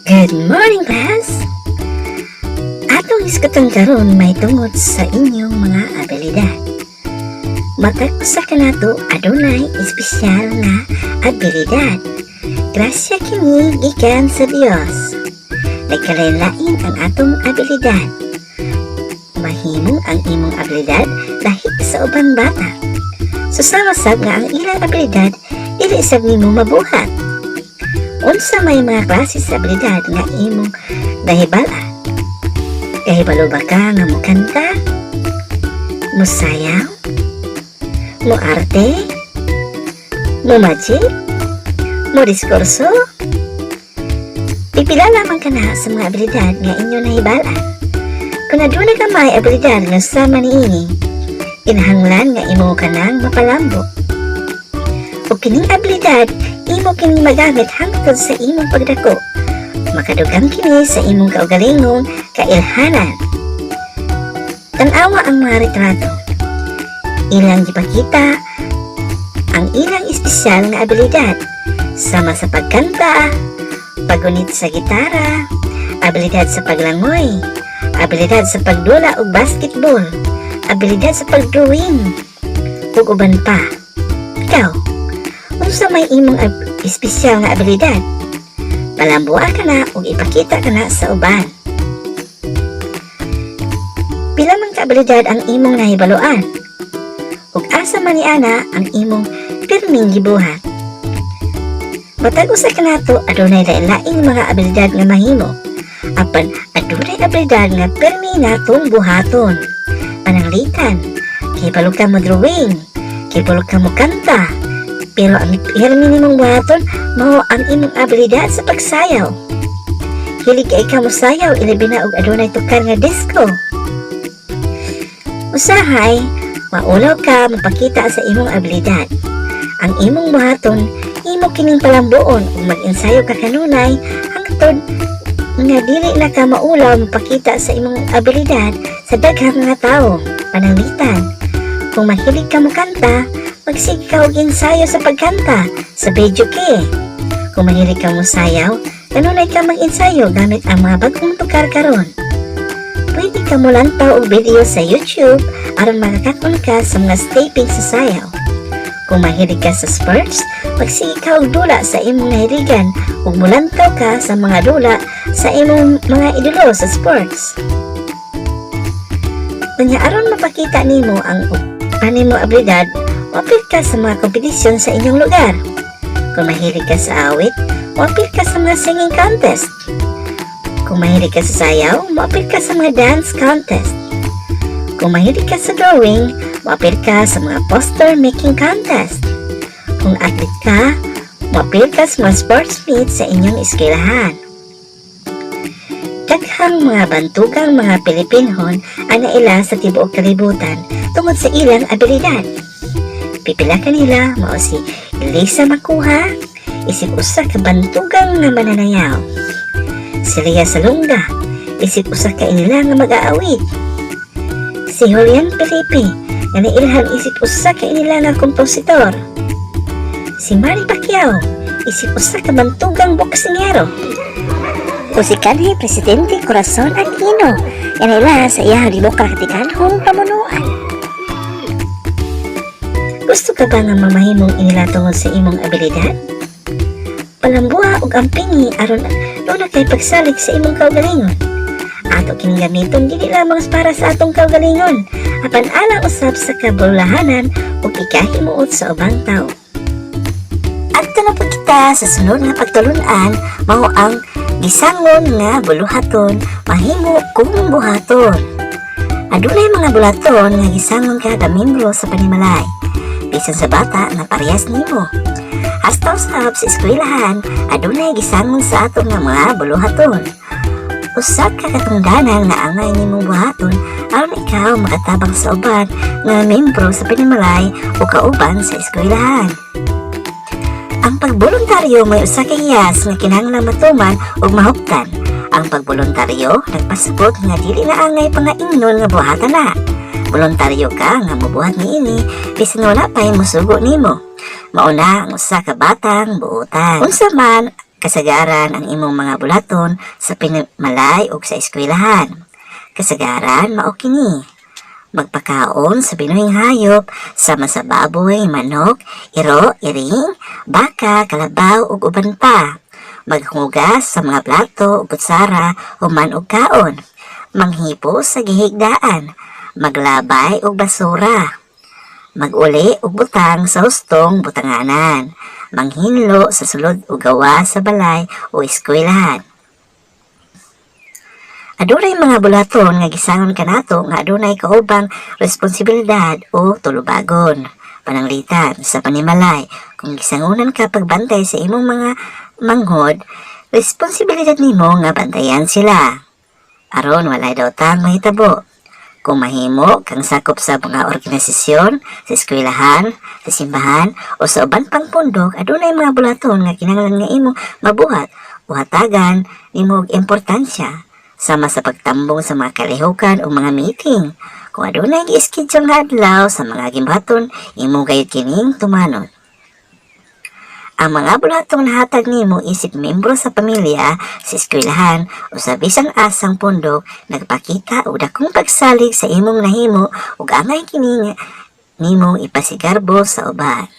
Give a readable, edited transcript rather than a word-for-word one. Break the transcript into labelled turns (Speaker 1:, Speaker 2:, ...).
Speaker 1: Good morning, class! Atong iskatang karon may tungod sa inyong mga abilidad. Matag usa ka nato adunay espesyal nga abilidad. Grasya kini gikan sa Dios. Nagkalain-lain ang atong abilidad. Mahimo ang imong abilidad dahil sa ubang bata. Susama-sab nga ang ilang abilidad dili sab nimo mabuhat. Unsa may mga klase sa abilidad nga imong nahibala? Kahibalo ba ka nga mukanta? Musayaw? Muarte? Mumagic? Mudiskurso? Pipila lamang ka na sa mga abilidad nga inyo nahibalaan. Kung aduna ka may abilidad nga sama niini, kinahanglan nga imo ka nang mapalambo. O kining abilidad, imo kini magamit hangtod sa imong pagdako. Makadugang kini sa imong kaugalingong kailhanan. Tanawa ang mga retrato. Ilang gipakita ang ilang espesyal nga abilidad sama sa pagkanta, pagunit sa gitara, abilidad sa paglangoy, abilidad sa pagdula og basketball, abilidad sa pagdrawing, ug uban pa. Ikaw, unsa may imong espesyal nga abilidad? Palambuan ka na ug ipakita ka na sa uban. Pila man ka abilidad ang imong nahibaluan? Ug asa man niana ang imong pirming gibuhat? Matag usa ka nato adunay lain-laing mga abilidad nga mahimo. Apan adunay abilidad nga pirmi natong buhaton. Pananglitan, kahibalo ka mo drawing, kahibalo ka mo kanta. Pero ang pirmi nimong buhaton mao ang imong abilidad sa pagsayaw. Hilig kay ka mo sayaw ilabi na og adunay tukar nga disco. Usahay, maulaw ka mapakita sa imong abilidad. Ang imong buhaton, imo kining palambuon ug mag-ensayo ka kanunay hangtod nga dili na ka maulaw mapakita sa imong abilidad sa daghang nga tawo. Pananglitan, kung mahilig ka mo kanta, magsige ka og ensayo sa pagkanta sa videoke. Kung mahilig ka mo sayaw, kanunay ka mag-ensayo gamit ang mga bagong tukar karon. Pwede ka mo lantaw og video sa YouTube aron makakakon ka sa mga stepping sa sayaw. Kung mahilig ka sa sports, magsige ka og dula sa imong nahiligan ug mulantaw ka sa mga dula sa imong mga idolo sa sports. Unya aron mapakita nimo ang animo abilidad, wapil ka sa mga kompetisyon sa inyong lugar. Kung mahilig ka sa awit, wapil ka sa mga singing contest. Kung mahilig ka sa sayaw, wapil ka sa mga dance contest. Kung mahilig ka sa drawing, wapil ka sa mga poster making contest. Kung athlete ka, wapil ka sa mga sports meet sa inyong eskwelahan. Daghang mga bantugang mga Pilipinhon ang naila sa tibuok kalibutan tungod sa ilang abilidad. Pipila kanila mao si Elisa Makuha, isip usa ka bantugang nga mananayaw. Si Lea Salonga, isip usa ka inila nga mag-aawit. Si Julian Felipe, nga nailhan isip usa ka inila nga kompositor. Si Manny Pacquiao, isip usa ka bantugang boksingero. O si kanhi Presidente Corazon Aquino, nga naila sa iyang demokratikanhong pamunuan. Gusto ka ba nga mamahimong inila tungod sa imong abilidad? Palambuha og ampingi aron una kay pagsalig sa imong kaugalingon. Ato kining gamiton dili lamang para sa atong kaugalingon, apan alang usab sa kabulahanan ug ikahimuot sa ubang tawo. Adto na pud kita sa sunod nga pagtulun-an mao ang gisangon nga buluhaton mahimo kung buhaton. Adunay mga bulaton nga gisangon kada membro sa panimalay. Bisan sa bata na parehas nimo. Hasta usab sa eskwelahan, adunay gisangon sa aton nga mga buluhaton. Usa ka katungdanan nga angay nimong buhaton aron ikaw makatabang sa uban nga membro sa panimalay o kauban sa eskwelahan. Ang pagboluntaryo may usa ka hiyas nga kinahanglan matuman ug mahuptan. Ang pagboluntaryo nagpasabot nga dili na angay pangaingnon nga buhatan na. Voluntaryo ka nga mabuhat niini bisan wala pay mosugo nimo. Mauna ang usa ka batang buutan. Unsa man Kasagaran ang imong mga bulaton sa pinimalay ug sa eskwelahan. Kasagaran mao kini magpakaon sa binuhing hayop sama sa baboy, manok, iro, iring, baka, kalabaw ug uban pa. Maghugas sa mga plato ug kutsara human og kaon. Manghipos sa gihigdaan, maglabay og basura. Maguli og butang sa hustong butanganan. Manghinlo sa sulod o gawa sa balay o eskwelahan. Adunay mga bulaton nga gisangon kanato nga adunay kaubang responsibilidad o tulubagon. Pananglitan sa panimalay, kung gisangunan ka pagbantay sa imong mga manghod, responsibilidad nimo nga bantayan sila. Aron walay daw tang mahitabo. Kung mahimo kang sakop sa mga organisasyon, sa eskwelahan, sa simbahan, o sa uban pang pundok, adunay mga bulaton nga kinahanglan nga imo mabuhat o hatagan nimo og importansya sama sa pagtambong sa mga kalihukan o mga meeting. Kung adunay gi-schedule nga adlaw sa mga gimbaton, imo gayud kining tumanon. Ang mga bulatong nahatag nimo isip membro sa pamilya, sa eskwelahan o sa bisan asang pundok nagpakita og dakong pagsalig sa imong nahimo ug angay kini nga nimong ipasigarbo sa uban.